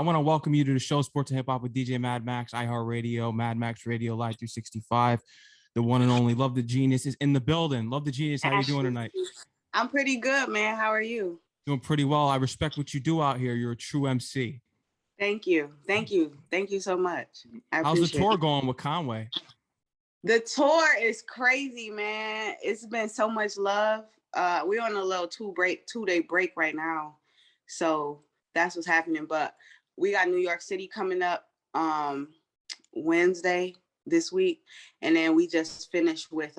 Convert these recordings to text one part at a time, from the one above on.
I want to welcome you to the show, Sports and Hip Hop with DJ Mad Max, iHeartRadio, Mad Max Radio, Live 365. The one and only Love the Genius is in the building. Love the Genius. How are you doing tonight? I'm pretty good, man. How are you? Doing pretty well. I respect what you do out here. You're a true MC. Thank you. Thank you. Thank you so much. How's the tour going with Conway? The tour is crazy, man. It's been so much love. We're on a little 2-day break right now. So that's what's happening. But we got New York City coming up Wednesday this week. And then we just finished with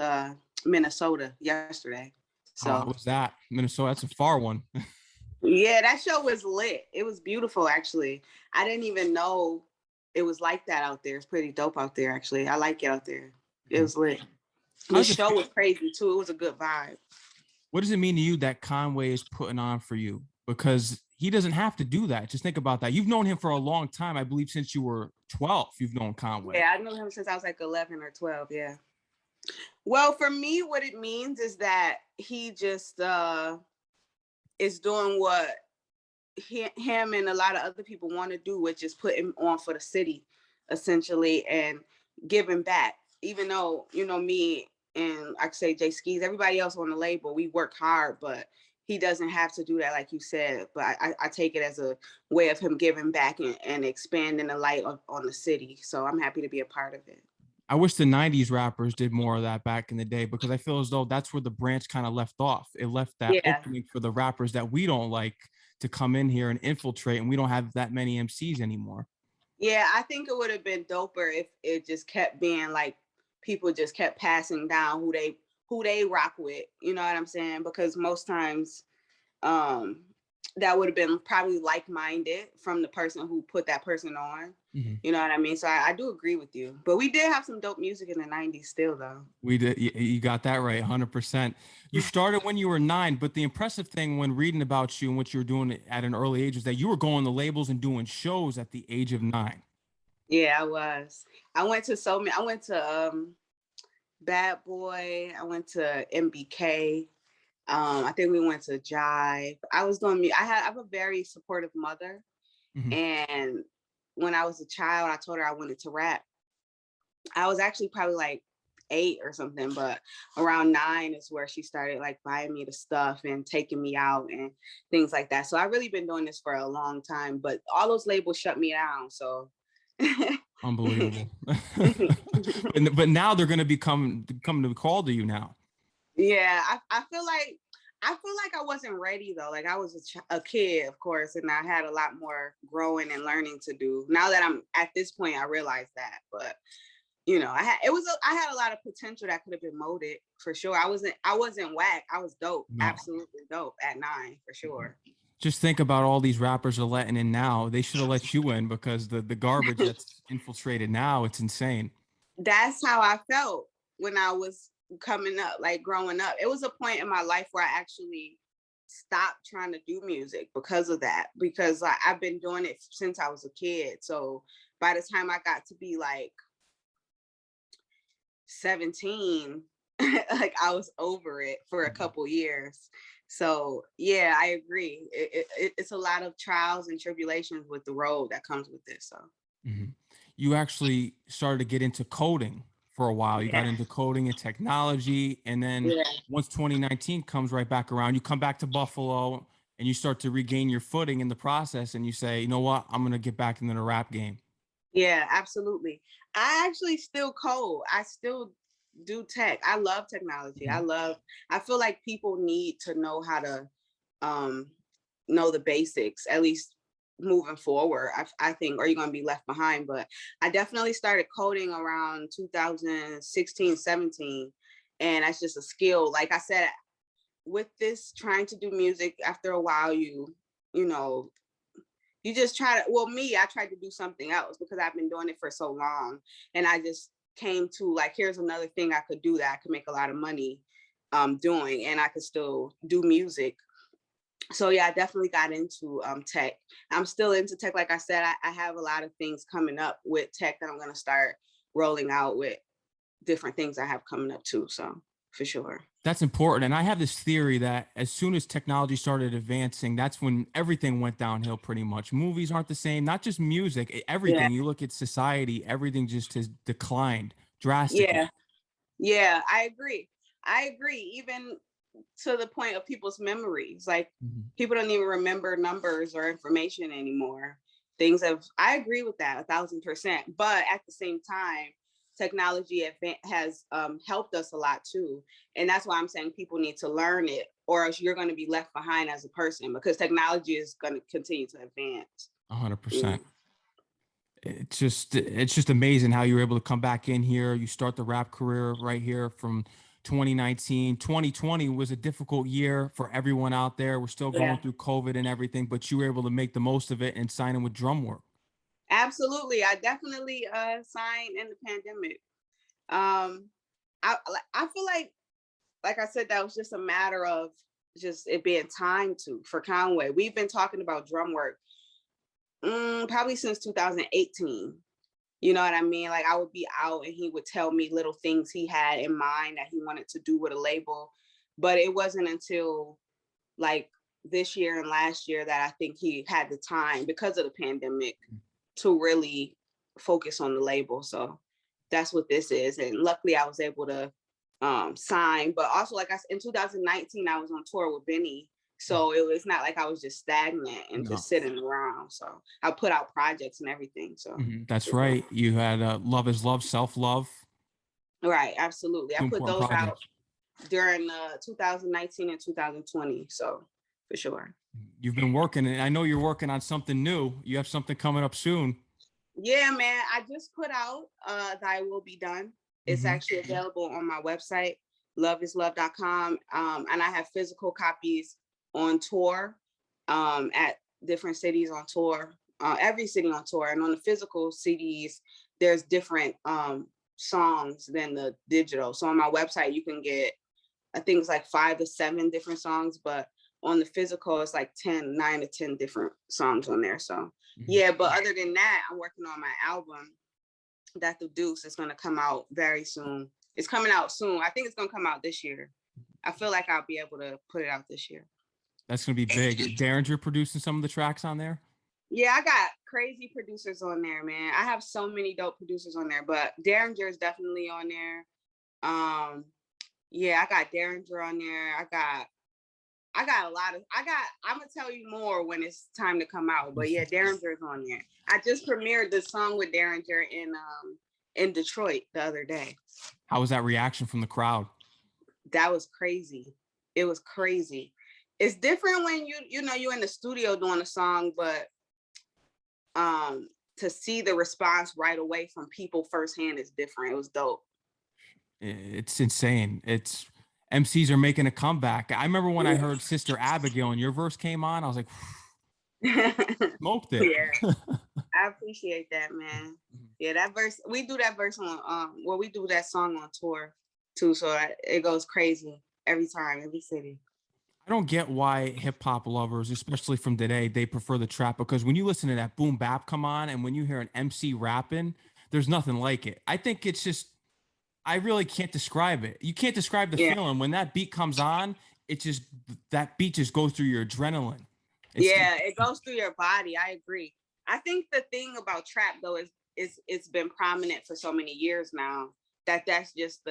Minnesota yesterday. So how was that? Minnesota, that's a far one. Yeah, that show was lit. It was beautiful, actually. I didn't even know it was like that out there. It's pretty dope out there, actually. I like it out there. It was lit. The show was crazy, too. It was a good vibe. What does it mean to you that Conway is putting on for you? Because he doesn't have to do that. Just think about that. You've known him for a long time. I believe since you were 12, you've known Conway. Yeah, I've known him since I was like 11 or 12, yeah. Well, for me, what it means is that he just is doing what him and a lot of other people want to do, which is put him on for the city, essentially, and giving back. Even though, you know, me and I could say Jay Skis, everybody else on the label, we work hard, but he doesn't have to do that, like you said. But I take it as a way of him giving back and expanding the light on the city. So I'm happy to be a part of it. I wish the 90s rappers did more of that back in the day, because I feel as though that's where the branch kind of left off. It left that opening for the rappers that we don't like to come in here and infiltrate, and we don't have that many MCs anymore. Yeah, I think it would have been doper if it just kept being like people just kept passing down who they rock with, you know what I'm saying? Because most times that would have been probably like-minded from the person who put that person on. Mm-hmm. You know what I mean? So I do agree with you. But we did have some dope music in the 90s still, though. We did. You got that right, 100%. You started when you were 9, but the impressive thing when reading about you and what you were doing at an early age is that you were going to labels and doing shows at the age of 9. Yeah, I was. I went to Bad Boy. I went to MBK. I think we went to Jive. I was doing I have a very supportive mother. Mm-hmm. And when I was a child, I told her I wanted to rap. I was actually probably like 8 or something, but around 9 is where she started like buying me the stuff and taking me out and things like that. So I've really been doing this for a long time, but all those labels shut me down. So unbelievable. But now they're going to come to call to you now. Yeah, I feel like I wasn't ready though. Like I was a kid, of course, and I had a lot more growing and learning to do. Now that I'm at this point, I realize that. But you know, I had a lot of potential that could have been molded for sure. I wasn't whack. I was dope, absolutely dope at 9 for sure. Just think about all these rappers are letting in now. They should have let you in, because the garbage that's infiltrated now, it's insane. That's how I felt when I was coming up, like growing up. It was a point in my life where I actually stopped trying to do music because of that, because like, I've been doing it since I was a kid. So by the time I got to be like 17, like I was over it for a couple years. So yeah, I agree. It's a lot of trials and tribulations with the road that comes with this. So you actually started to get into coding for a while. You got into coding and technology, and then once 2019 comes right back around, you come back to Buffalo and you start to regain your footing in the process, and you say, you know what, I'm gonna get back into the rap game. Yeah, absolutely. I actually still code. I still do tech. I love technology. I feel like people need to know how to know the basics, at least moving forward. I think, or you're going to be left behind. But I definitely started coding around 2016, 17. And that's just a skill. Like I said, with this, trying to do music, after a while, you know, you just try to, well, I tried to do something else because I've been doing it for so long. And I just came to like, here's another thing I could do that I could make a lot of money doing, and I could still do music. So yeah, I definitely got into tech. I'm still into tech. Like I said, I have a lot of things coming up with tech that I'm going to start rolling out with different things I have coming up too. So for sure. That's important. And I have this theory that as soon as technology started advancing, that's when everything went downhill pretty much. Movies aren't the same, not just music, Yeah, everything. You look at society, everything just has declined drastically. yeah, yeah. I agree. I agree. Even to the point of people's memories, like people don't even remember numbers or information anymore. Things have. I agree with that 1,000%. But at the same time, technology has helped us a lot too, and that's why I'm saying people need to learn it, or else you're going to be left behind as a person because technology is going to continue to advance. 100%. It's just amazing how you were able to come back in here. You start the rap career right here from 2019. 2020 was a difficult year for everyone out there. We're still going Yeah, through COVID and everything, but you were able to make the most of it and sign in with DrumWork. absolutely. I definitely signed in the pandemic. Um, I feel like I said, that was just a matter of just it being time for Conway. We've been talking about DrumWork probably since 2018. You know what I mean? Like I would be out and he would tell me little things he had in mind that he wanted to do with a label. But it wasn't until like this year and last year that I think he had the time because of the pandemic to really focus on the label. So that's what this is. And luckily I was able to sign, but also like I said, in 2019, I was on tour with Benny. So it was not like I was just stagnant and just sitting around. So I put out projects and everything. So That's right. You had Love is Love, Self-Love. right, absolutely. Two I put important those out projects. during 2019 and 2020. So for sure. You've been working, and I know you're working on something new. You have something coming up soon. Yeah, man. I just put out Thy Will Be Done. It's actually available on my website, loveislove.com. And I have physical copies on tour at different cities on tour, every city on tour. And on the physical CDs, there's different songs than the digital. So on my website, you can get, I think it's like 5 to 7 different songs, but on the physical, it's like 9 to 10 different songs on there. So yeah, but other than that, I'm working on my album that the Deuce is going to come out very soon. It's coming out soon. I think it's going to come out this year. I feel like I'll be able to put it out this year. That's going to be big. Derringer producing some of the tracks on there? Yeah, I got crazy producers on there, man. I have so many dope producers on there, but Derringer is definitely on there. Yeah, I got Derringer on there. I got a lot of, I'm gonna tell you more when it's time to come out. But yeah, Derringer's on there. I just premiered the song with Derringer in Detroit the other day. How was that reaction from the crowd? That was crazy. It was crazy. It's different when you're in the studio doing a song, but to see the response right away from people firsthand is different. It was dope. It's insane. It's MCs are making a comeback. I remember when I heard Sister Abigail and your verse came on, I was like, smoked it. Yeah, I appreciate that, man. Yeah, that verse, we do that verse on, we do that song on tour too. So it goes crazy every time, every city. I don't get why hip hop lovers, especially from today, they prefer the trap, because when you listen to that boom bap come on and when you hear an MC rapping, there's nothing like it. I think it's just, I really can't describe it. You can't describe the feeling when that beat comes on. It just, that beat just goes through your adrenaline. It goes through your body. I agree. I think the thing about trap though is it's been prominent for so many years now that's just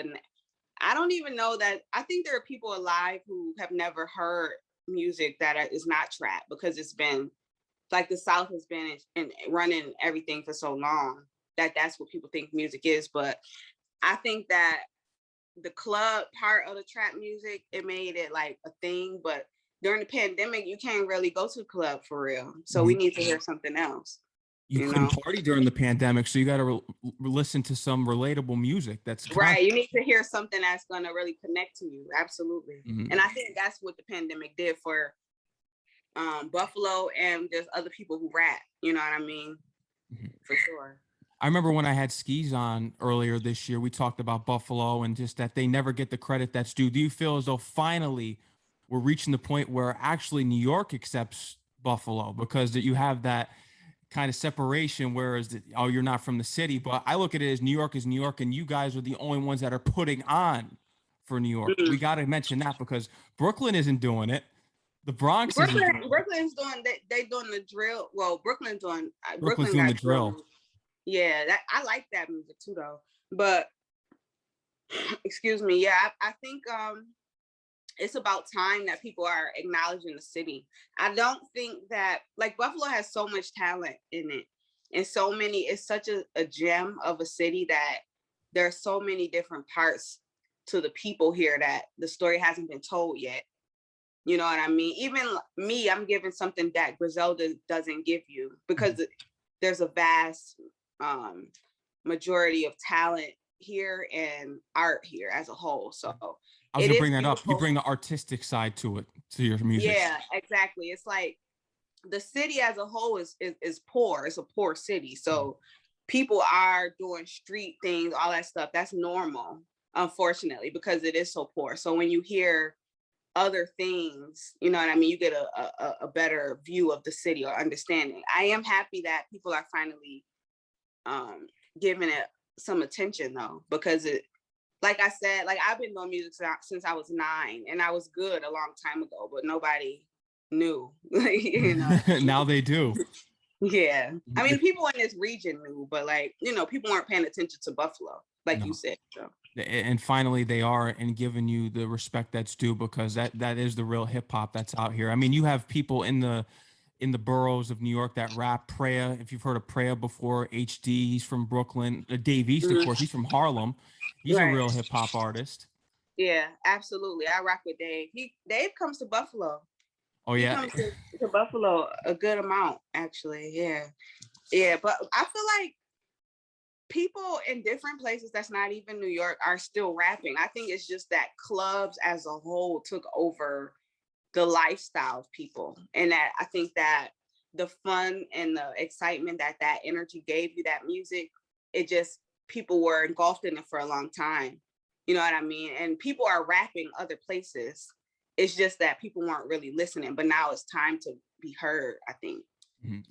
I don't even know that. I think there are people alive who have never heard music that is not trap, because it's been like the South has been and running everything for so long that's what people think music is. But I think that the club part of the trap music, it made it like a thing. But during the pandemic, you can't really go to the club for real. So we need to hear something else. You couldn't party during the pandemic, so you got to listen to some relatable music. That's right. You need to hear something that's going to really connect to you. Absolutely. And I think that's what the pandemic did for Buffalo and there's other people who rap. You know what I mean? For sure. I remember when I had Skis on earlier this year, we talked about Buffalo and just that they never get the credit that's due. Do you feel as though finally we're reaching the point where actually New York accepts Buffalo, because that you have that kind of separation, whereas you're not from the city? But I look at it as New York is New York, and you guys are the only ones that are putting on for New York. We got to mention that because Brooklyn isn't doing it. The Bronx isn't doing it. Brooklyn's doing they doing the drill. Well, Brooklyn's doing the drill. Yeah, I like that music too though. But excuse me, yeah, I think it's about time that people are acknowledging the city. I don't think that, like, Buffalo has so much talent in it, and so many, it's such a gem of a city that there are so many different parts to the people here that the story hasn't been told yet. You know what I mean? Even me, I'm giving something that Griselda doesn't give you, because there's a vast majority of talent here and art here as a whole. So I was gonna bring that up. You bring the artistic side to it, to your music. Yeah, exactly. It's like the city as a whole is poor. It's a poor city. So people are doing street things, all that stuff. That's normal, unfortunately, because it is so poor. So when you hear other things, you know what I mean, you get a better view of the city or understanding. I am happy that people are finally giving it some attention though, because it, like I said, like I've been doing music since I was 9, and I was good a long time ago, but nobody knew. You know. Now they do. Yeah, I mean, people in this region knew, but like, you know, people weren't paying attention to Buffalo, like you said. So. And finally they are, and giving you the respect that's due, because that is the real hip hop that's out here. I mean, you have people in the boroughs of New York that rap. Preya, if you've heard of Preya before, HD, he's from Brooklyn. Dave East, of course, he's from Harlem. He's a real hip hop artist. Yeah, absolutely. I rock with Dave. Dave comes to Buffalo. Oh yeah, he comes to Buffalo a good amount, actually. Yeah. But I feel like people in different places that's not even New York are still rapping. I think it's just that clubs as a whole took over the lifestyle of people, and that I think that the fun and the excitement that energy gave you, that music, it just, people were engulfed in it for a long time. You know what I mean? And people are rapping other places. It's just that people weren't really listening, but now it's time to be heard, I think.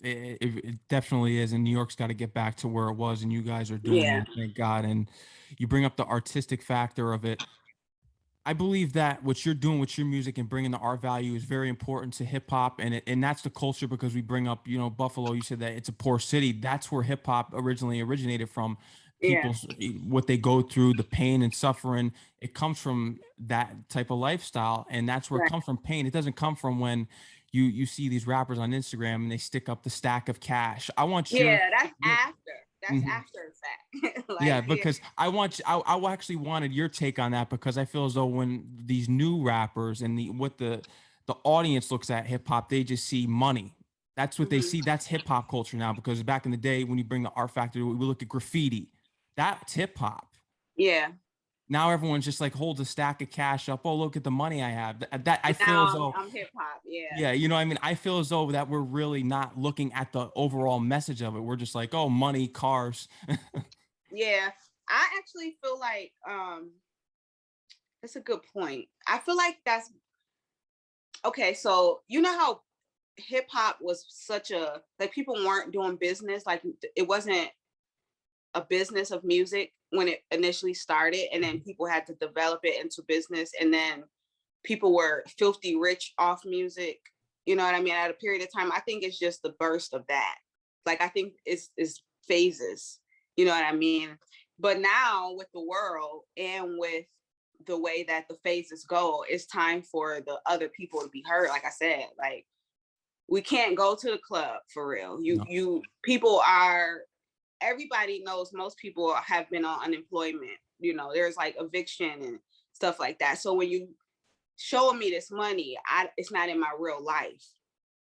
It definitely is, and New York's got to get back to where it was, and you guys are doing it, thank God. And you bring up the artistic factor of it. I believe that what you're doing with your music and bringing the art value is very important to hip hop, and that's the culture, because we bring up, you know, Buffalo. You said that it's a poor city. That's where hip hop originally originated from. People's what they go through, the pain and suffering. It comes from that type of lifestyle, and that's where it comes from. Pain. It doesn't come from when you see these rappers on Instagram and they stick up the stack of cash. I want you. Yeah, that's after. That's after the fact. Like, because I actually wanted your take on that, because I feel as though when these new rappers and what the audience looks at hip hop, they just see money. That's what they see. That's hip hop culture now, because back in the day when you bring the art factor, we look at graffiti. That's hip hop. Yeah. Now everyone's just like holds a stack of cash up. Oh, look at the money I have. That I feel as though I'm hip hop. Yeah. Yeah, you know what I mean? I feel as though that we're really not looking at the overall message of it. We're just like, oh, money, cars. Yeah. I actually feel like that's a good point. I feel like that's okay. So you know how hip hop was such a, like, people weren't doing business, like it wasn't a business of music when it initially started, and then people had to develop it into business, and then people were filthy rich off music, you know what I mean, at a period of time. I think it's just the burst of that. Like, I think it's phases, you know what I mean? But now with the world and with the way that the phases go, it's time for the other people to be heard. Like I said, like, we can't go to the club for real. People are, everybody knows, most people have been on unemployment. You know, there's like eviction and stuff like that. So when you showing me this money, it's not in my real life.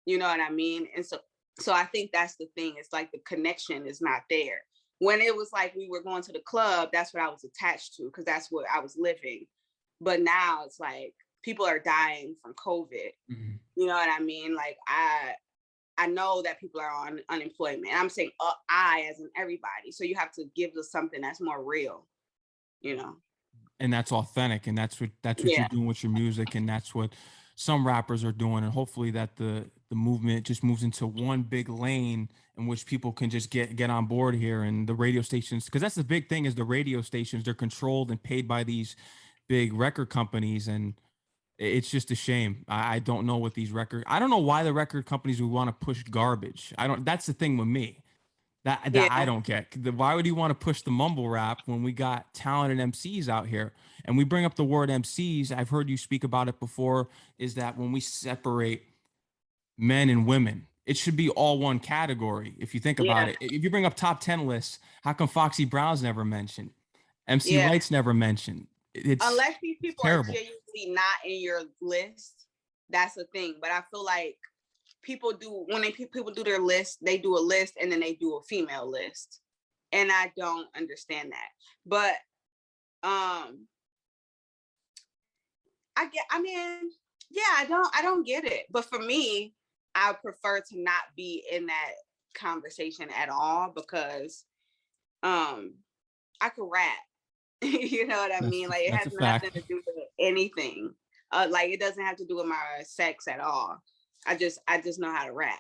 You know what I mean? And so I think that's the thing. It's like the connection is not there. When it was like we were going to the club, that's what I was attached to, because that's what I was living. But now it's like people are dying from COVID. You know what I mean? Like, I know that people are on unemployment. I'm saying I, as in everybody. So you have to give us something that's more real, you know? And that's authentic. And that's what you're doing with your music. And that's what some rappers are doing. And hopefully that the movement just moves into one big lane in which people can just get on board here. And the radio stations, because that's the big thing, is the radio stations, they're controlled and paid by these big record companies, and it's just a shame. I don't know what these I don't know why the record companies would want to push garbage. That's the thing with me. That I don't get. Why would you want to push the mumble rap when we got talented MCs out here? And we bring up the word MCs. I've heard you speak about it before, is that when we separate men and women, it should be all one category. If you think about it, if you bring up top 10 lists, how come Foxy Brown's never mentioned? MC Light's never mentioned. It's unless these people terrible. are genuinely not in your list, that's the thing. But I feel like people do, when people do their list, they do a list and then they do a female list, and I don't understand that. But I don't get it. But for me, I prefer to not be in that conversation at all, because I could rap. You know what I mean? Like, it has nothing to do with anything. Like, it doesn't have to do with my sex at all. I just know how to rap.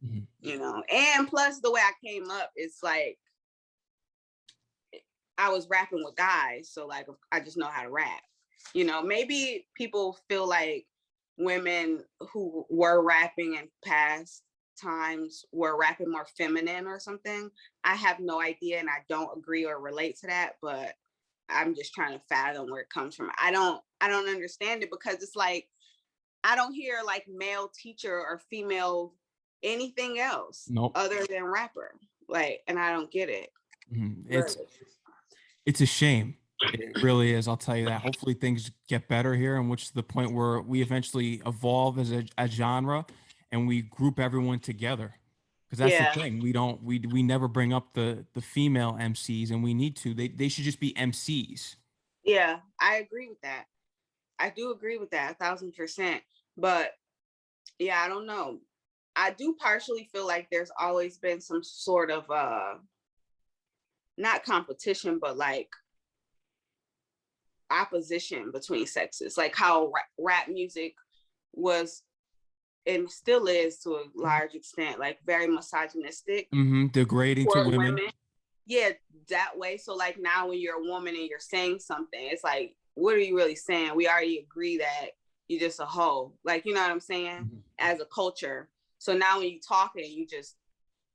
Mm-hmm. You know, and plus the way I came up, it's like I was rapping with guys, so like I just know how to rap. You know, maybe people feel like women who were rapping in past times were rapping more feminine or something. I have no idea, and I don't agree or relate to that, but I'm just trying to fathom where it comes from. I don't understand it, because it's like I don't hear like male teacher or female anything else other than rapper. Like, and I don't get it. Mm-hmm. It's a shame. It really is. I'll tell you that. Hopefully things get better here, and which to the point where we eventually evolve as a genre and we group everyone together. Because that's the thing. We never bring up the female MCs, and we need to. They should just be MCs. Yeah, I agree with that. I do agree with that 1,000%. But yeah, I don't know. I do partially feel like there's always been some sort of not competition, but like opposition between sexes, like how rap music was and still is to a large extent, like very misogynistic, degrading to women. Yeah, that way. So like now when you're a woman and you're saying something, it's like, what are you really saying? We already agree that you're just a hoe. Like, you know what I'm saying? Mm-hmm. As a culture. So now when you talk it, you just,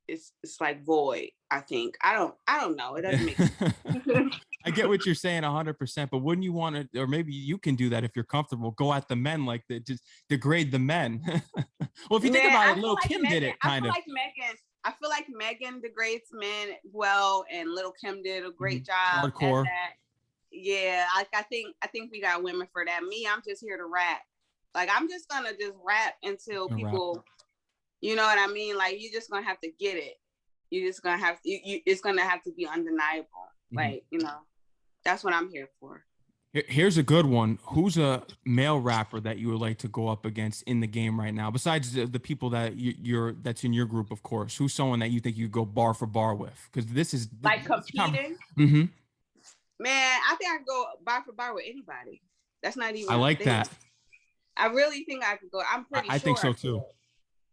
it's like void, I think. I don't know. It doesn't make sense. I get what you're saying 100%, but wouldn't you want to, or maybe you can do that if you're comfortable, go at the men, like just degrade the men. Well, if you think about it, Lil Kim did it kind of. I feel like Megan degrades men well, and Lil Kim did a great job at that. Yeah, like I think we got women for that. Me, I'm just here to rap. Like, I'm just gonna just rap until people, you know what I mean? Like, you're just gonna have to get it. You're just gonna have it's gonna have to be undeniable. Mm-hmm. Like, you know, that's what I'm here for. Here's a good one. Who's a male rapper that you would like to go up against in the game right now? Besides the people that that's in your group, of course. Who's someone that you think you go bar for bar with? Because this is like competing. Mm-hmm. Man, I think I could go bar for bar with anybody. That's not even. I like that. I really think I could go. I'm pretty sure. I think so too.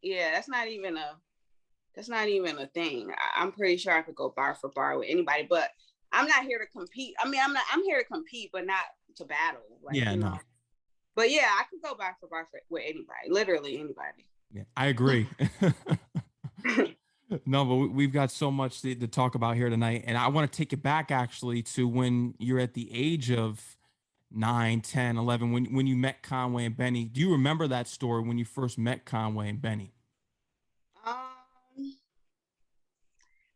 Yeah, that's not even a thing. I'm pretty sure I could go bar for bar with anybody, but I'm not here to compete. I mean, I'm here to compete, but not to battle. Like, yeah, no. But yeah, I could go bar for bar with anybody, literally anybody. Yeah, I agree. No, but we've got so much to talk about here tonight. And I want to take it back actually to when you're at the age of 9, 10, 11, when you met Conway and Benny. Do you remember that story when you first met Conway and Benny?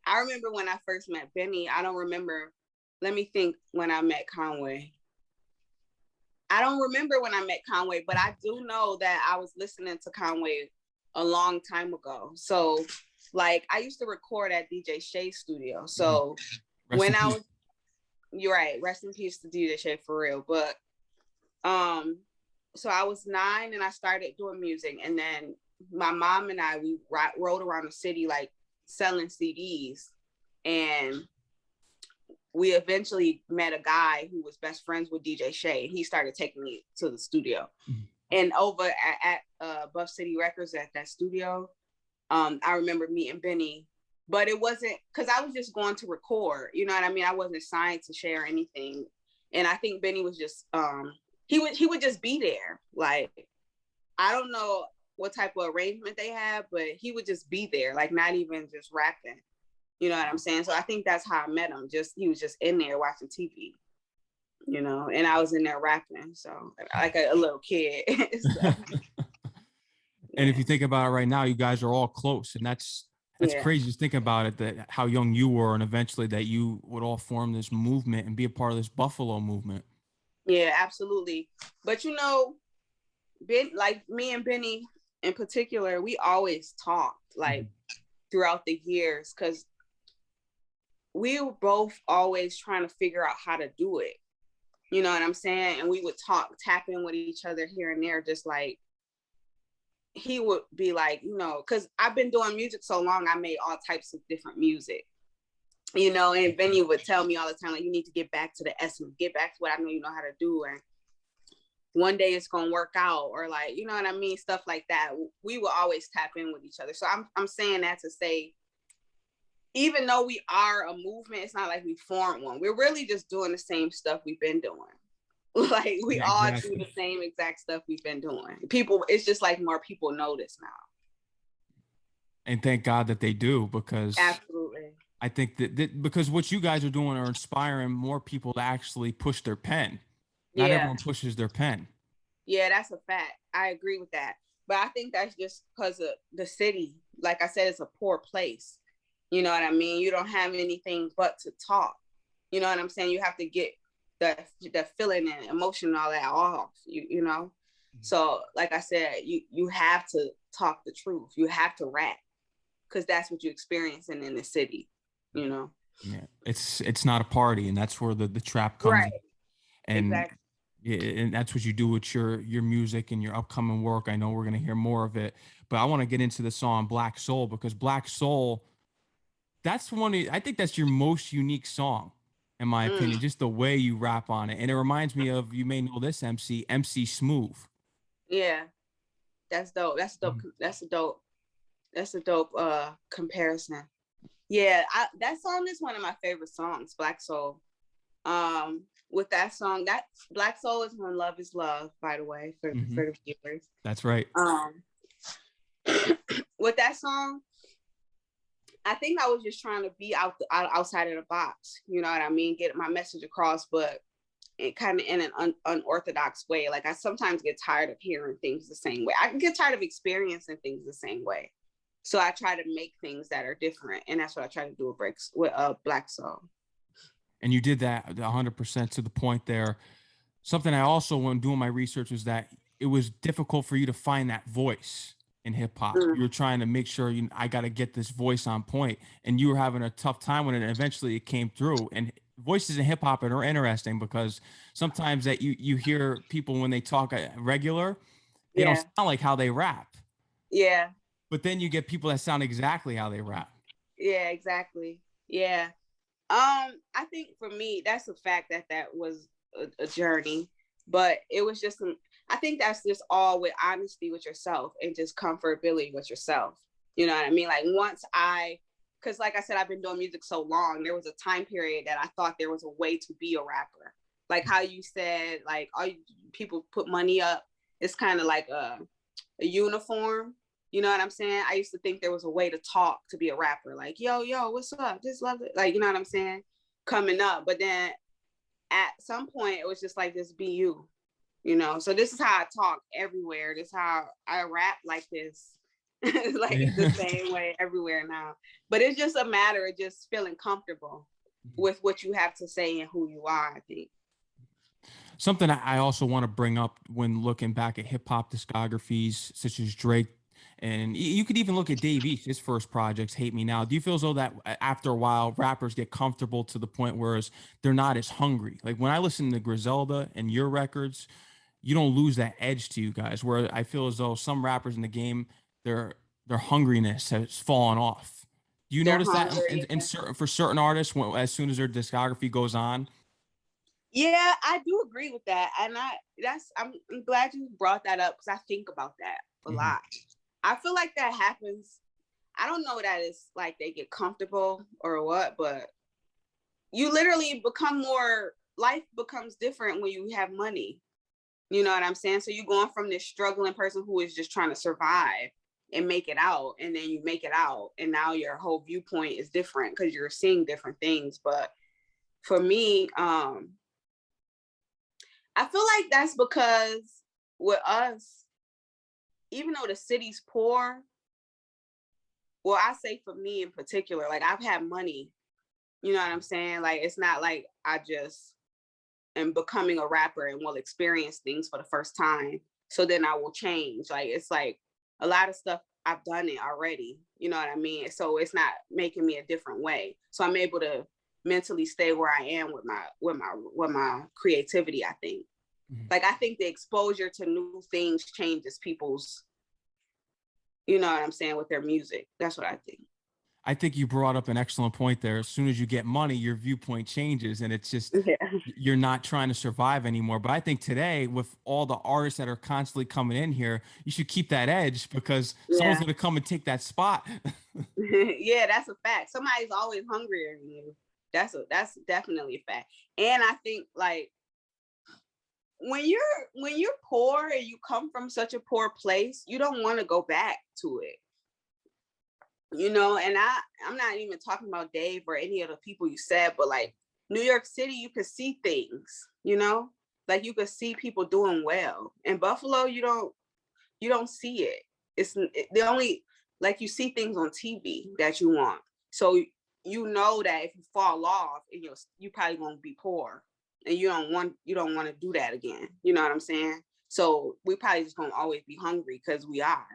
I remember when I first met Benny. I don't remember. Let me think when I met Conway. I don't remember when I met Conway, but I do know that I was listening to Conway a long time ago. So like I used to record at DJ Shay's studio. So when I was, you're right, rest in peace to DJ Shay for real. But so I was 9 and I started doing music, and then my mom and I, we rode around the city like selling CDs, and we eventually met a guy who was best friends with DJ Shay. He started taking me to the studio. Mm-hmm. And over at Buff City Records at that studio, I remember meeting Benny, but it wasn't because I was just going to record, you know what I mean? I wasn't signed to share anything. And I think Benny was just he would just be there. Like, I don't know what type of arrangement they have, but he would just be there, like not even just rapping. You know what I'm saying? So I think that's how I met him. He was just in there watching TV, you know, and I was in there rapping. So like a little kid. So, and if you think about it right now, you guys are all close, and that's crazy. Just think about it, that how young you were, and eventually that you would all form this movement and be a part of this Buffalo movement. Yeah, absolutely. But you know, like me and Benny in particular, we always talked like throughout the years, because we were both always trying to figure out how to do it. You know what I'm saying? And we would tap in with each other here and there, just like he would be like, you know, because I've been doing music so long, I made all types of different music, you know, and Benny would tell me all the time, like, you need to get back to the essence, get back to what I know you know how to do. And one day it's going to work out, or like, you know what I mean? Stuff like that. We will always tap in with each other. So I'm saying that to say, even though we are a movement, it's not like we formed one. We're really just doing the same stuff we've been doing. Like we all do the same exact stuff we've been doing. People, it's just like more people notice now. And thank God that they do, because absolutely, I think that because what you guys are doing are inspiring more people to actually push their pen. Not everyone pushes their pen. Yeah, that's a fact. I agree with that. But I think that's just because of the city. Like I said, it's a poor place. You know what I mean? You don't have anything but to talk. You know what I'm saying? You have to get the feeling and emotion and all that off, you know? So like I said, you have to talk the truth. You have to rap, because that's what you're experiencing in the city, you know? Yeah, it's not a party, and that's where the trap comes in. And exactly. And that's what you do with your music and your upcoming work. I know we're going to hear more of it, but I want to get into the song Black Soul, because Black Soul, that's I think that's your most unique song, in my opinion, just the way you rap on it. And it reminds me of, you may know this MC Smooth. Yeah, that's dope. That's dope. That's a dope comparison. Yeah, that song is one of my favorite songs, Black Soul. With that song, that Black Soul is When Love Is Love, by the way, for the viewers. That's right. With that song, I think I was just trying to be outside of the box, you know what I mean? Get my message across, but it kind of in an unorthodox way. Like I sometimes get tired of hearing things the same way. I can get tired of experiencing things the same way. So I try to make things that are different, and that's what I try to do with Black Soul. And you did that 100% to the point there. Something I also, when doing my research, was that it was difficult for you to find that voice in hip hop. You were trying to make sure I got to get this voice on point, and you were having a tough time with it. And eventually it came through. And voices in hip hop are interesting, because sometimes that you hear people when they talk regular, they don't sound like how they rap. Yeah. But then you get people that sound exactly how they rap. Yeah, exactly. Yeah. I think for me, that's a fact that was a journey, but it was just I think that's just all with honesty with yourself and just comfortability with yourself. You know what I mean? Like because like I said, I've been doing music so long, there was a time period that I thought there was a way to be a rapper. Like how you said, like all people put money up. It's kind of like a uniform. You know what I'm saying? I used to think there was a way to talk to be a rapper. Like, yo, what's up? Just love it. Like, you know what I'm saying? Coming up. But then at some point, it was just like, this be you know? So this is how I talk everywhere. This is how I rap like this. Like the same way everywhere now. But it's just a matter of just feeling comfortable with what you have to say and who you are, I think. Something I also want to bring up when looking back at hip hop discographies, such as Drake, and you could even look at Dave East, his first projects, Hate Me Now. Do you feel as though that after a while, rappers get comfortable to the point where they're not as hungry? Like when I listen to Griselda and your records, you don't lose that edge to you guys, where I feel as though some rappers in the game, their hungriness has fallen off. Do you notice that for certain artists, as soon as their discography goes on? Yeah, I do agree with that. And I'm glad you brought that up, because I think about that a lot. I feel like that happens. I don't know that it's like they get comfortable or what, but you literally become more life becomes different when you have money. You know what I'm saying? So you're going from this struggling person who is just trying to survive and make it out, and then you make it out, and now your whole viewpoint is different because you're seeing different things. But for me, I feel like that's because with us, even though the city's poor, well, I say for me in particular, like I've had money, you know what I'm saying? Like, it's not like I just am becoming a rapper and will experience things for the first time, so then I will change. Like, it's like a lot of stuff I've done it already, you know what I mean? So it's not making me a different way. So I'm able to mentally stay where I am with my creativity, I think. Mm-hmm. Like, I think the exposure to new things changes people's, you know what I'm saying, with their music. That's what I think. I think you brought up an excellent point there. As soon as you get money, your viewpoint changes, and it's just, you're not trying to survive anymore. But I think today, with all the artists that are constantly coming in here, you should keep that edge, because someone's going to come and take that spot. Yeah, that's a fact. Somebody's always hungrier than you. That's definitely a fact. And I think, like, when you're poor and you come from such a poor place, you don't want to go back to it. You know, and I'm not even talking about Dave or any of the people you said, but like New York City, you could see things, you know, like you could see people doing well. In Buffalo, you don't see it. It's the only, like, you see things on TV that you want. So you know that if you fall off, and you probably gonna be poor, and you don't want to do that again. You know what I'm saying? So we probably just gonna always be hungry, because we are.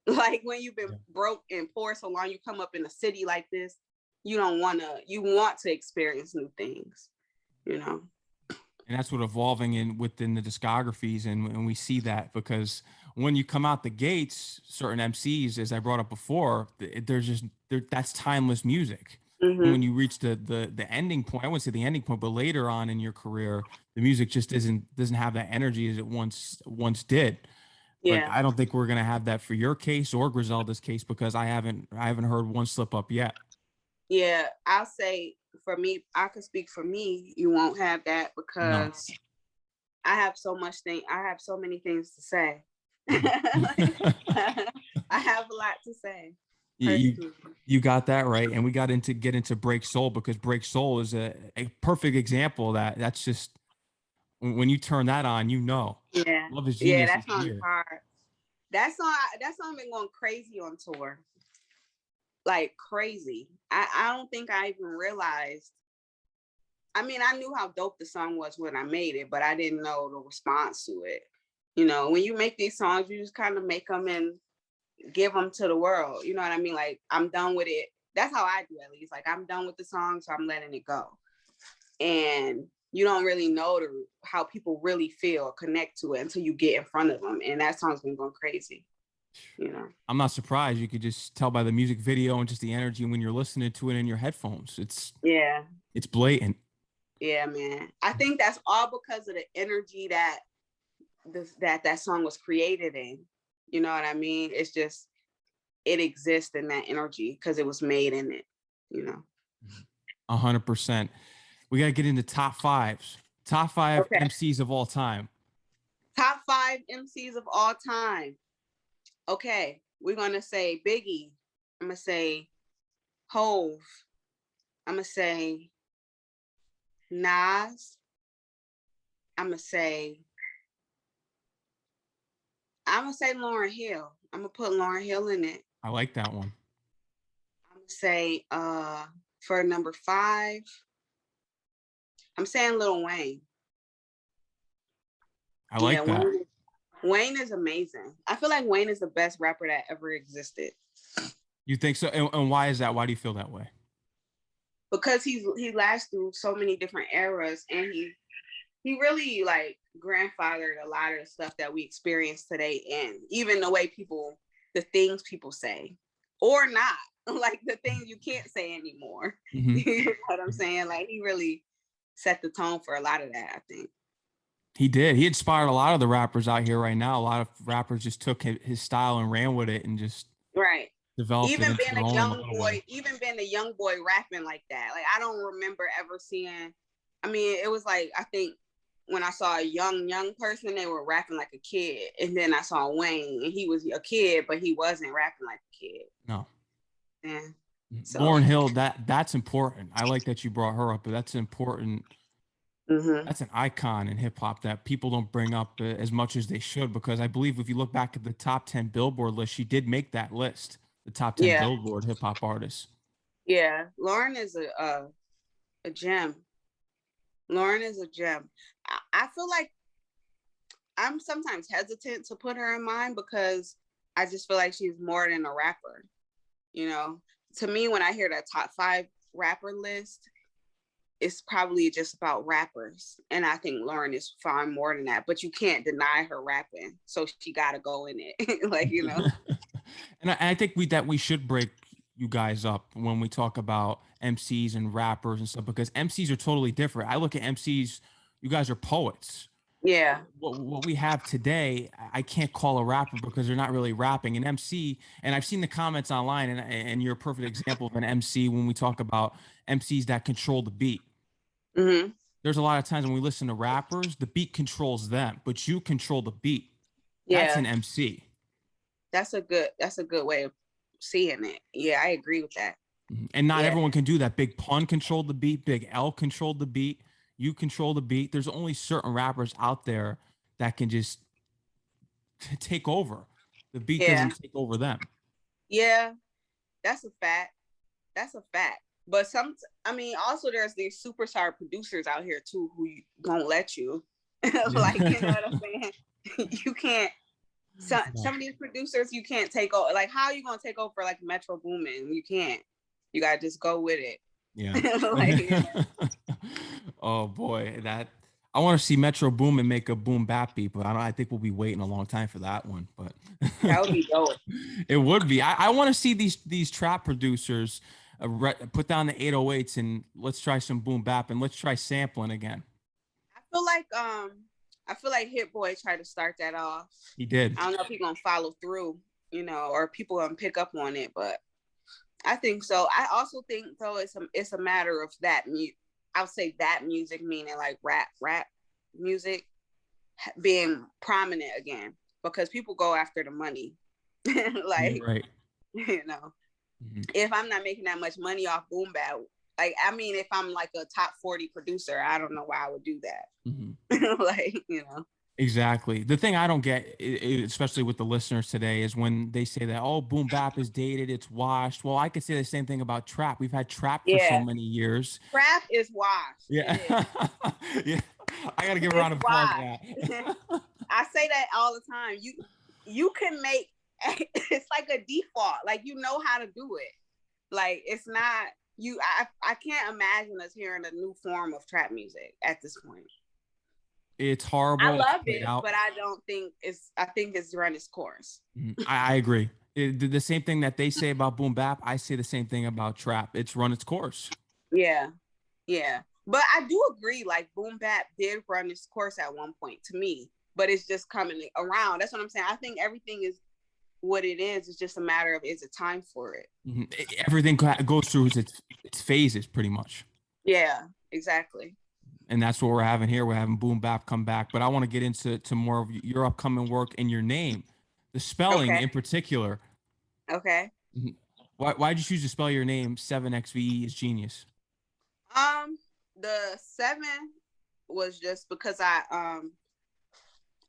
Like, when you've been broke and poor so long, you come up in a city like this, you want to experience new things, you know? And that's what evolving within the discographies. And we see that, because when you come out the gates, certain MCs, as I brought up before, that's timeless music. Mm-hmm. When you reach the ending point, I wouldn't say the ending point, but later on in your career, the music just doesn't have that energy as it once did. Yeah. But I don't think we're going to have that for your case or Griselda's case, because I haven't heard one slip up yet. Yeah, I'll say for me, I could speak for me. You won't have that, because I have so many things to say. I have a lot to say. You got that right. And we get into Break Soul, because Break Soul is a perfect example of that. That's just, when you turn that on, you know. Yeah. Love is Genius. Yeah, that song's hard. That song been going crazy on tour. Like, crazy. I don't think I even realized. I mean, I knew how dope the song was when I made it, but I didn't know the response to it. You know, when you make these songs, you just kind of make them and give them to the world. You know what I mean? Like, I'm done with it. That's how I do, at least. Like, I'm done with the song, so I'm letting it go. And you don't really know how people really feel or connect to it until you get in front of them. And that song's been going crazy, you know? I'm not surprised. You could just tell by the music video and just the energy when you're listening to it in your headphones. It's blatant. Yeah, man. I think that's all because of the energy that that song was created in. You know what I mean? It's just, it exists in that energy because it was made in it, you know? 100%. We got to get into top fives. Top five MCs of all time. Top 5 MCs of all time. Okay, we're going to say Biggie. I'm going to say Hove. I'm going to say Nas. I'm going to say Lauryn Hill. I'm going to put Lauryn Hill in it. I like that one. I'm going to say, for number 5, I'm saying Lil Wayne. I like that. Wayne is amazing. I feel like Wayne is the best rapper that ever existed. You think so? And why is that? Why do you feel that way? Because he lasts through so many different eras, and he really, like, grandfathered a lot of the stuff that we experience today, and even the things people say or not, like the things you can't say anymore. Mm-hmm. You know what I'm saying? Like, he really set the tone for a lot of that, I think. He did. He inspired a lot of the rappers out here right now. A lot of rappers just took his style and ran with it and just developed even it. Even being a young boy rapping like that. Like, I don't remember ever seeing I mean, it was like, I think when I saw a young person, they were rapping like a kid. And then I saw Wayne, and he was a kid, but he wasn't rapping like a kid. No. Yeah. So. Lauryn Hill, that's important. I like that you brought her up, but that's important. That's an icon in hip hop that people don't bring up as much as they should, because I believe if you look back at the top 10 Billboard list, she did make that list, the top 10 Billboard hip hop artists. Yeah, Lauryn is a gem. Lauryn is a gem. I feel like I'm sometimes hesitant to put her in mine because I just feel like she's more than a rapper. You know, to me, when I hear that top 5 rapper list, it's probably just about rappers. And I think Lauryn is far more than that, but you can't deny her rapping. So she got to go in it. Like, you know. And I think we should break you guys up when we talk about MCs and rappers and stuff, because MCs are totally different. I look at MCs, you guys are poets. Yeah. What we have today, I can't call a rapper because they're not really rapping. An MC, and I've seen the comments online, and you're a perfect example of an MC when we talk about MCs that control the beat. There's a lot of times when we listen to rappers, the beat controls them, but you control the beat. That's an MC. That's a good way of seeing it. Yeah, I agree with that. And not everyone can do that. Big Pun controlled the beat. Big L controlled the beat. You control the beat. There's only certain rappers out there that can just take over. The beat doesn't take over them. Yeah, that's a fact. But also there's these superstar producers out here too who won't let you. Like, you know what I'm saying? You can't. Some of these producers you can't take over. Like, how are you gonna take over like Metro Boomin? You can't. You gotta just go with it. Yeah. Like, oh boy, I want to see Metro Boomin make a boom bap beat, but I think we'll be waiting a long time for that one. But that would be dope. It would be. I want to see these trap producers put down the 808s and let's try some boom bap and let's try sampling again. I feel like Hit Boy tried to start that off. He did. I don't know if he's gonna follow through, or people gonna pick up on it, but I think so. I also think though it's a matter of that. I'll say that music, meaning like rap music, being prominent again, because people go after the money. Like, right. If I'm not making that much money off boom bap, if I'm like a top 40 producer, I don't know why I would do that. Exactly. The thing I don't get, especially with the listeners today, is when they say that, oh, boom bap is dated, it's washed. Well, I could say the same thing about trap. We've had trap for so many years. Trap is washed. Yeah. Yeah. I got to give a round of applause for that. I say that all the time. You can make, it's like a default. Like, you know how to do it. Like, it's not, I can't imagine us hearing a new form of trap music at this point. It's horrible. I love it, but I think it's run its course. I agree. The same thing that they say about boom bap, I say the same thing about trap. It's run its course. Yeah. But I do agree, like, boom bap did run its course at one point to me, but it's just coming around. That's what I'm saying. I think everything is what it is. It's just a matter of, is it time for it? Everything goes through its phases pretty much. Yeah, exactly. And that's what we're having here. We're having boom bap come back, but I want to get into more of your upcoming work and your name, the spelling in particular. Okay. Why did you choose to spell your name 7xvethegenius? The 7 was just because I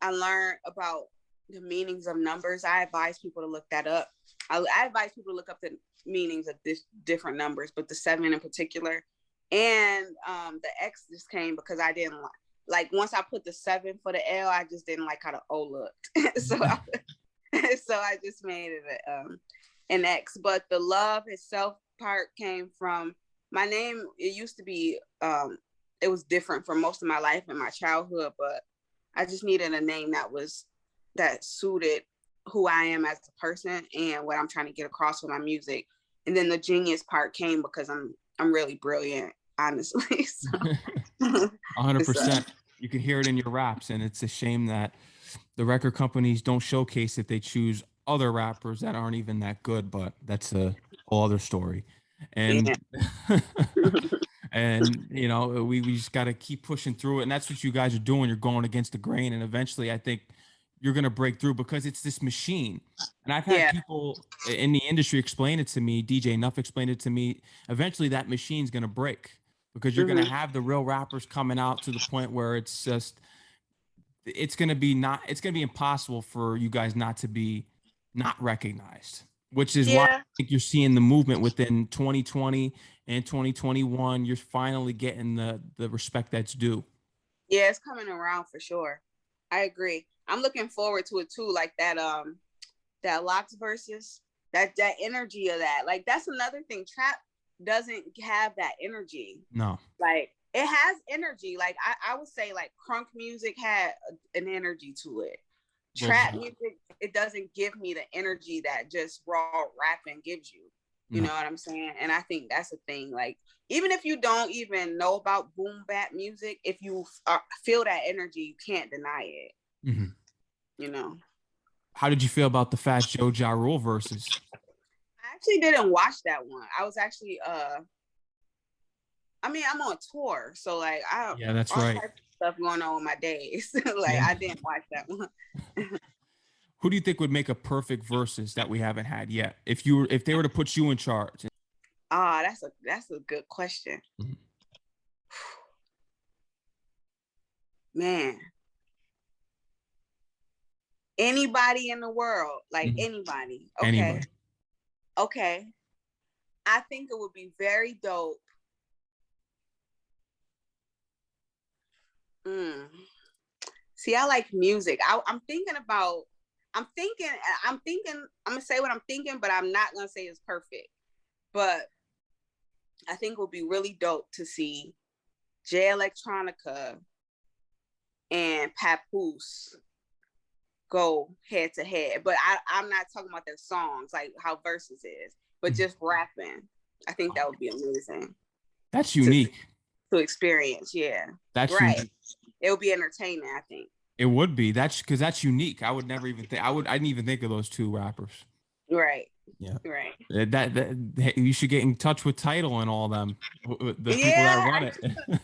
learned about the meanings of numbers. I advise people to look that up. I advise people to look up the meanings of different numbers, but the 7 in particular. And the X just came because I didn't like once I put the 7 for the L, I just didn't like how the O looked. so I just made it an X. But the love itself part came from my name. It used to be it was different for most of my life in my childhood, but I just needed a name that suited who I am as a person and what I'm trying to get across with my music. And then the genius part came because I'm really brilliant, honestly. So. 100%. You can hear it in your raps, and it's a shame that the record companies don't showcase it. They choose other rappers that aren't even that good, but that's a whole other story. And And you know, we just got to keep pushing through it, and that's what you guys are doing. You're going against the grain, and eventually I think you're going to break through, because it's this machine. And I've had Yeah. people in the industry explain it to me. DJ Nuff explained it to me. Eventually that machine's going to break, because you're going to have the real rappers coming out to the point where it's just, it's going to be impossible for you guys not to be not recognized, which is why I Yeah. think you're seeing the movement within 2020 and 2021. You're finally getting the respect that's due. Yeah, it's coming around for sure. I agree. I'm looking forward to it too. Like that that Locks versus that energy of that. Like that's another thing. Trap doesn't have that energy. No. Like it has energy. Like I would say like crunk music had an energy to it. Trap music, it doesn't give me the energy that just raw rapping gives you. You know what I'm saying? And I think that's the thing. Like, even if you don't even know about boom bap music, if you feel that energy, you can't deny it. You know. How did you feel about the Fat Joe Ja Rule verses? I actually didn't watch that one. I was actually I mean, I'm on tour, so like yeah, that's all right. types of stuff going on with my days. Like I didn't watch that one. Who do you think would make a perfect versus that we haven't had yet? If they were to put you in charge? That's a good question. Man. Anybody in the world, like anybody. Okay. Anybody. Okay. I think it would be very dope. See, I like music. I'm gonna say what I'm thinking, but I'm not gonna say it's perfect. But I think it would be really dope to see Jay Electronica and Papoose go head to head. But I'm not talking about their songs, like how verses is, but just rapping. I think that would be amazing. That's unique. To experience, yeah. That's right. Unique. It would be entertaining, I think. It would be. That's because that's unique. I would never even think. I didn't even think of those two rappers. Right. Yeah. Right. That you should get in touch with Title and all them, the people that run it.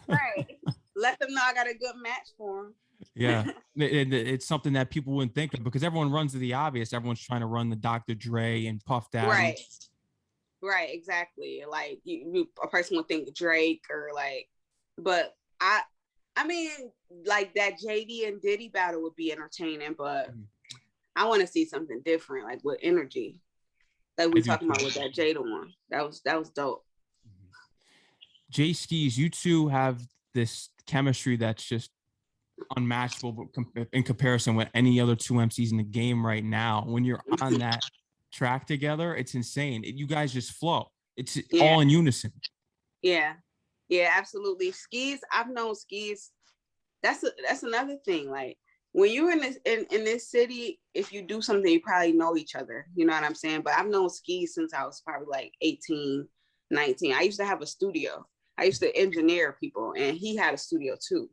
Right. Let them know I got a good match for them. Yeah, it's something that people wouldn't think of, because everyone runs to the obvious. Everyone's trying to run the Dr. Dre and Puff Daddy. Right. Right. Exactly. Like a person would think Drake or like, but I mean, like that JD and Diddy battle would be entertaining, but I want to see something different, like with energy, like we talking about with that Jada one. That was dope. Jay Skis, you two have this chemistry that's just unmatchable in comparison with any other two MCs in the game right now. When you're on that track together, it's insane. You guys just flow. It's all in unison. Yeah, absolutely. Skis, I've known Skis. That's another thing. Like when you're in this city, if you do something, you probably know each other. You know what I'm saying? But I've known Skis since I was probably like 18, 19. I used to have a studio. I used to engineer people, and he had a studio too.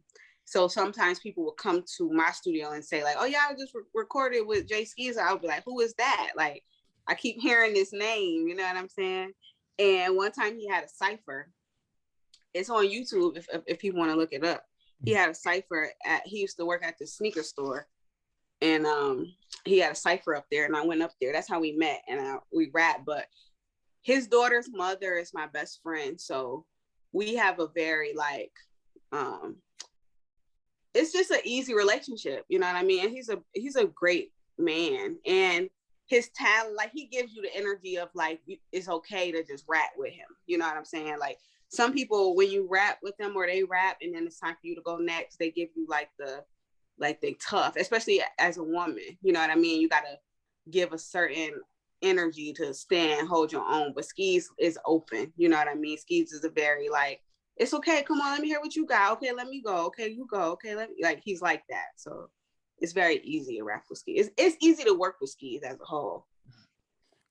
So sometimes people would come to my studio and say like, "Oh yeah, I just recorded with Jay Skis." I would be like, "Who is that?" Like, I keep hearing this name. You know what I'm saying? And one time he had a cipher. It's on YouTube if people want to look it up. He had a cipher he used to work at the sneaker store, and he had a cipher up there, and I went up there. That's how we met, and we rapped. But his daughter's mother is my best friend, so we have a very like it's just an easy relationship, you know what I mean? And he's a great man, and his talent, like he gives you the energy of like it's okay to just rap with him, you know what I'm saying? Like some people, when you rap with them or they rap and then it's time for you to go next, they give you they tough, especially as a woman, you know what I mean? You gotta give a certain energy to stand, hold your own. But Skis is open, you know what I mean? Skis is a very like, it's okay, come on, let me hear what you got. Okay, let me go. Okay, you go. Okay, let me, like, he's like that. So it's very easy to rap with Skis. It's easy to work with Skis as a whole.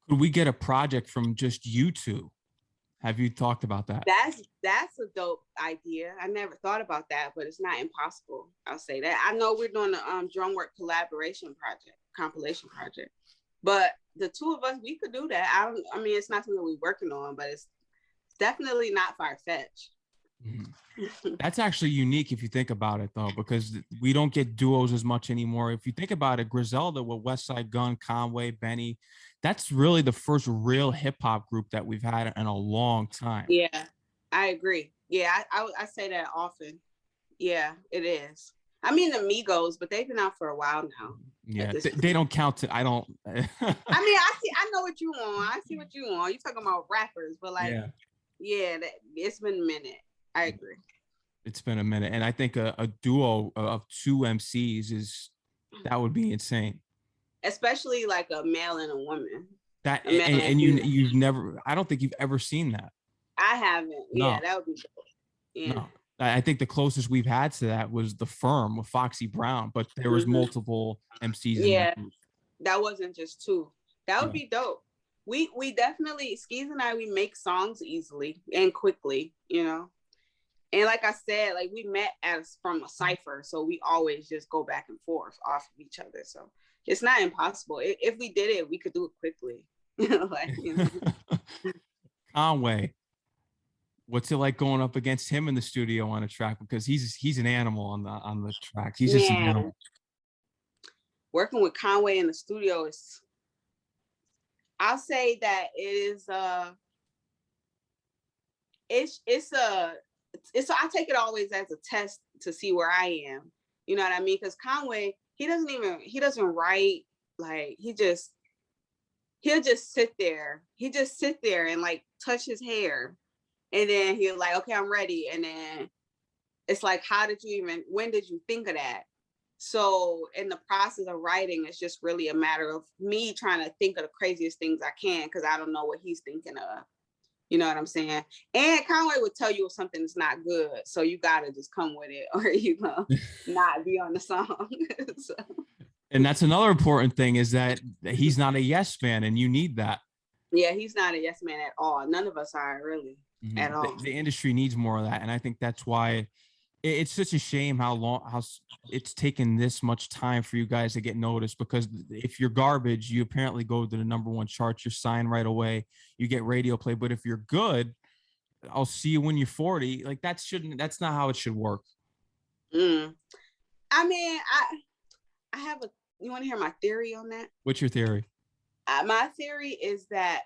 Could we get a project from just you two? Have you talked about that? That's a dope idea. I never thought about that, but it's not impossible. I'll say that. I know we're doing the DrumWork compilation project. But the two of us, we could do that. I mean, it's not something we're working on, but it's definitely not far-fetched. That's actually unique if you think about it, though, because we don't get duos as much anymore. If you think about it, Griselda with West Side Gun, Conway, Benny, that's really the first real hip hop group that we've had in a long time. Yeah, I agree. Yeah, I say that often. Yeah, it is. I mean the Migos, but they've been out for a while now. Yeah, they don't count. I don't. I mean, I know what you want. I see what you want. You talking about rappers, but like, yeah, it's been a minute. I agree. It's been a minute, and I think a duo of two MCs that would be insane. Especially like a male and a woman. That and you've never. I don't think you've ever seen that. I haven't. No. Yeah, that would be dope. Yeah. No. I think the closest we've had to that was The Firm with Foxy Brown, but there was multiple MCs. Yeah, that wasn't just two. That would be dope. We definitely, Skis and I, we make songs easily and quickly, you know. And like I said, like we met from a cipher, so we always just go back and forth off of each other. So it's not impossible. If we did it, we could do it quickly. Like, you know. Conway. What's it like going up against him in the studio on a track? Because he's an animal on the track. He's just an animal. Working with Conway in the studio is, I'll say that it is I take it always as a test to see where I am. You know what I mean? Because Conway, he doesn't write, like he'll just sit there. He just sit there and like touch his hair. And then he'll like, okay, I'm ready. And then it's like, when did you think of that? So in the process of writing, it's just really a matter of me trying to think of the craziest things I can, because I don't know what he's thinking of. You know what I'm saying? And Conway would tell you if something's not good. So you got to just come with it, or you know, not be on the song. So. And that's another important thing, is that he's not a yes man, and you need that. Yeah, he's not a yes man at all. None of us are really. At all. The industry needs more of that, and I think that's why it's such a shame how it's taken this much time for you guys to get noticed. Because if you're garbage, you apparently go to the #1 chart, you're signed right away, you get radio play. But if you're good, I'll see you when you're 40. Like that's not how it should work. I mean, I have you want to hear my theory on that? What's your theory? My theory is that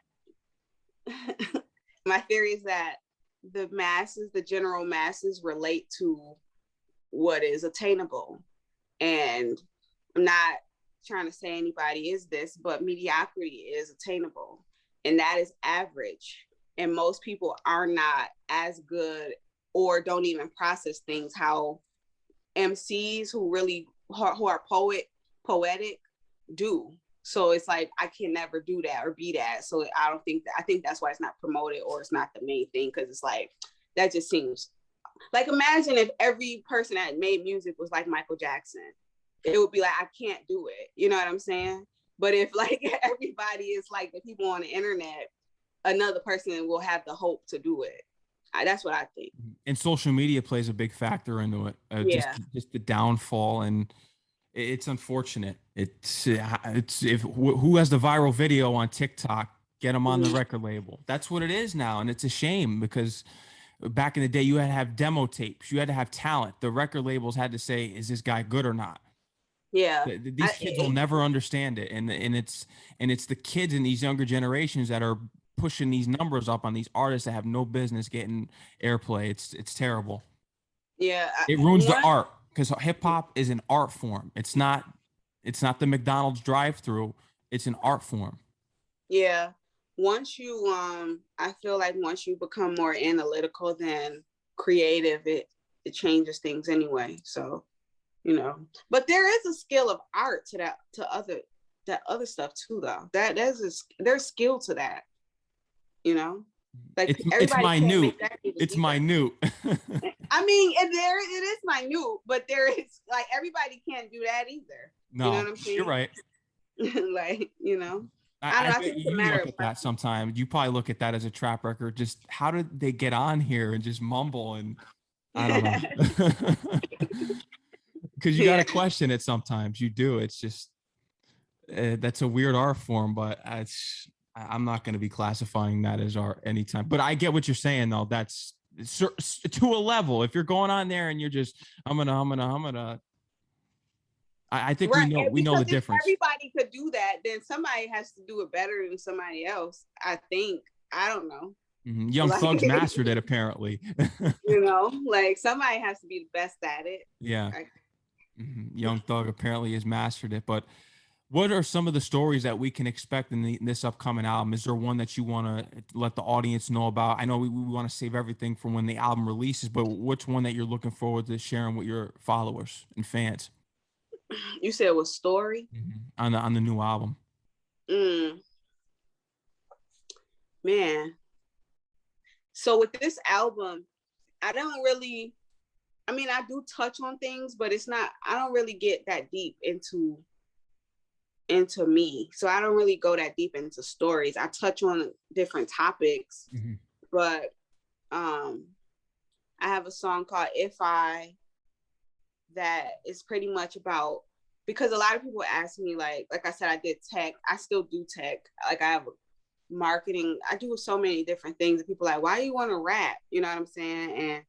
the masses, the general masses, relate to what is attainable. And I'm not trying to say anybody is this, but mediocrity is attainable. And that is average. And most people are not as good, or don't even process things how MCs who are poetic do. So it's like, I can never do that or be that. So I think that's why it's not promoted, or it's not the main thing. Cause it's like, that just seems like, imagine if every person that made music was like Michael Jackson, it would be like, I can't do it. You know what I'm saying? But if like everybody is like the people on the internet, another person will have the hope to do it. That's what I think. And social media plays a big factor into it. Just the downfall, and it's unfortunate. It's if who has the viral video on TikTok, get them on the record label. That's what it is now. And it's a shame, because back in the day, you had to have demo tapes. You had to have talent. The record labels had to say, is this guy good or not? Yeah. These kids will never understand it. And it's the kids in these younger generations that are pushing these numbers up on these artists that have no business getting airplay. It's terrible. Yeah. It ruins the art, because hip hop is an art form. It's not the McDonald's drive-through. It's an art form. Yeah. Once you, I feel like once you become more analytical than creative, it changes things anyway. So, you know, but there is a skill of art to that other stuff too, though. There's skill to that, you know. Like it's minute. It's minute. I mean, it is minute, but there is, like, everybody can't do that either. No, you know what I'm saying? You're right. Like, you know, I think you look at that sometimes. You probably look at that as a trap record. Just how did they get on here and just mumble? And I don't know. Because you got to question it sometimes. You do. It's just that's a weird art form, but I'm not going to be classifying that as art anytime. But I get what you're saying, though. That's to a level. If you're going on there and you're just, I think right. we know the Because if difference. everybody could do that, then somebody has to do it better than somebody else. I think. I don't know. Young Thug's mastered it, apparently. You know, like somebody has to be the best at it. Yeah. Young Thug apparently has mastered it. But what are some of the stories that we can expect in this upcoming album? Is there one that you want to let the audience know about? I know we want to save everything from when the album releases, but which one that you're looking forward to sharing with your followers and fans? You said it was story? On the new album. Man. So with this album, I do touch on things, but I don't really get that deep into me. So I don't really go that deep into stories. I touch on different topics, but I have a song called If I that is pretty much about, because a lot of people ask me, like I said, I did tech. I still do tech. Like I have marketing. I do so many different things. And people are like, why do you want to rap? You know what I'm saying? And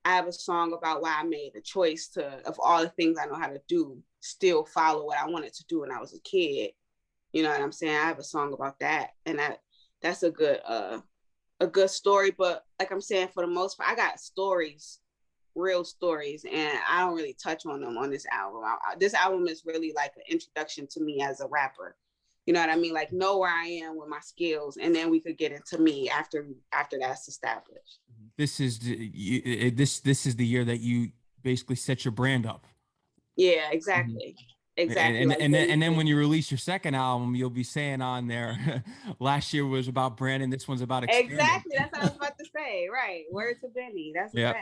I have a song about why I made the choice of all the things I know how to do, still follow what I wanted to do when I was a kid. You know what I'm saying? I have a song about that. And that's a good story. But like I'm saying, for the most part, I got stories, real stories, and I don't really touch on them on this album. This album is really like an introduction to me as a rapper. You know what I mean? Like, know where I am with my skills, and then we could get into me after that's established. This is the year that you basically set your brand up. Yeah, exactly. Exactly. And then when you release your second album, you'll be saying on there, last year was about branding. This one's about expanding. Exactly. That's what I was about to say. Right. Word to Benny. That's that.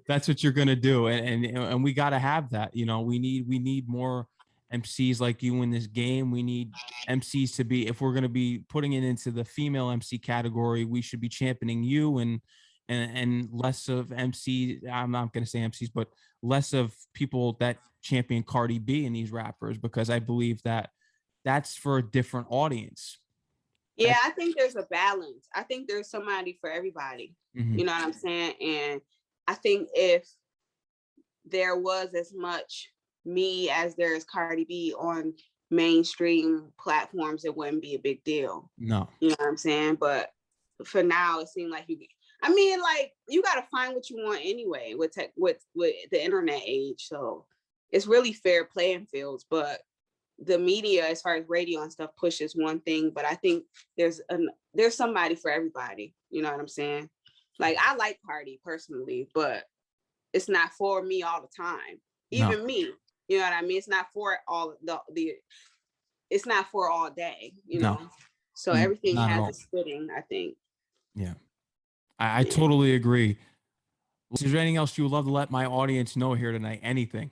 That's what you're gonna do, and we got to have that. You know, we need more MCs like you in this game. We need MCs to be, if we're going to be putting it into the female MC category, we should be championing you and less of MC. I'm not going to say MCs, but less of people that champion Cardi B and these rappers, because I believe that that's for a different audience. Yeah, I think there's a balance. I think there's somebody for everybody. You know what I'm saying? And I think if there was as much me as there is Cardi B on mainstream platforms, it wouldn't be a big deal. No. You know what I'm saying? But for now, it seemed like you got to find what you want anyway with the internet age. So it's really fair playing fields, but the media, as far as radio and stuff, pushes one thing, but I think there's somebody for everybody. You know what I'm saying? Like, I like Cardi personally, but it's not for me all the time. Even me, you know what I mean? It's not for all it's not for all day, you know? So everything has its fitting, I think. Yeah. I totally agree. Is there anything else you would love to let my audience know here tonight? Anything?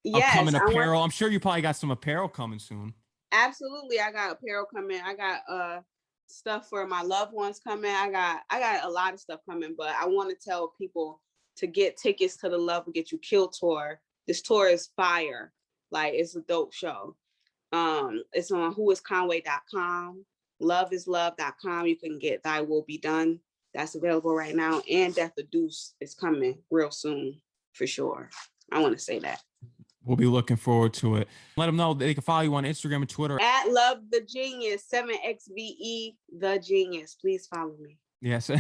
Yes, upcoming apparel. I'm sure you probably got some apparel coming soon. Absolutely. I got apparel coming. I got stuff for my loved ones coming. I got a lot of stuff coming, but I want to tell people to get tickets to the Love Will Get You Killed tour. This tour is fire. Like, it's a dope show. It's on whoisconway.com, loveislove.com. You can get Thy Will Be Done. That's available right now. And Death the Deuce is coming real soon, for sure. I want to say that. We'll be looking forward to it. Let them know they can follow you on Instagram and Twitter. At Love the Genius, 7xvethegenius. Please follow me. Yes,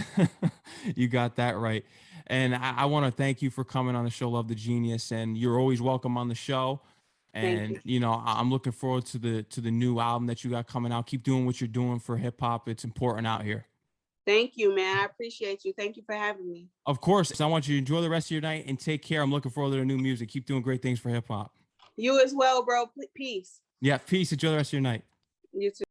you got that right. And I want to thank you for coming on the show, Love the Genius. And you're always welcome on the show. And you know, I'm looking forward to the new album that you got coming out. Keep doing what you're doing for hip hop. It's important out here. Thank you, man. I appreciate you. Thank you for having me. Of course. I want you to enjoy the rest of your night and take care. I'm looking forward to the new music. Keep doing great things for hip hop. You as well, bro. Peace. Yeah, peace. Enjoy the rest of your night. You too.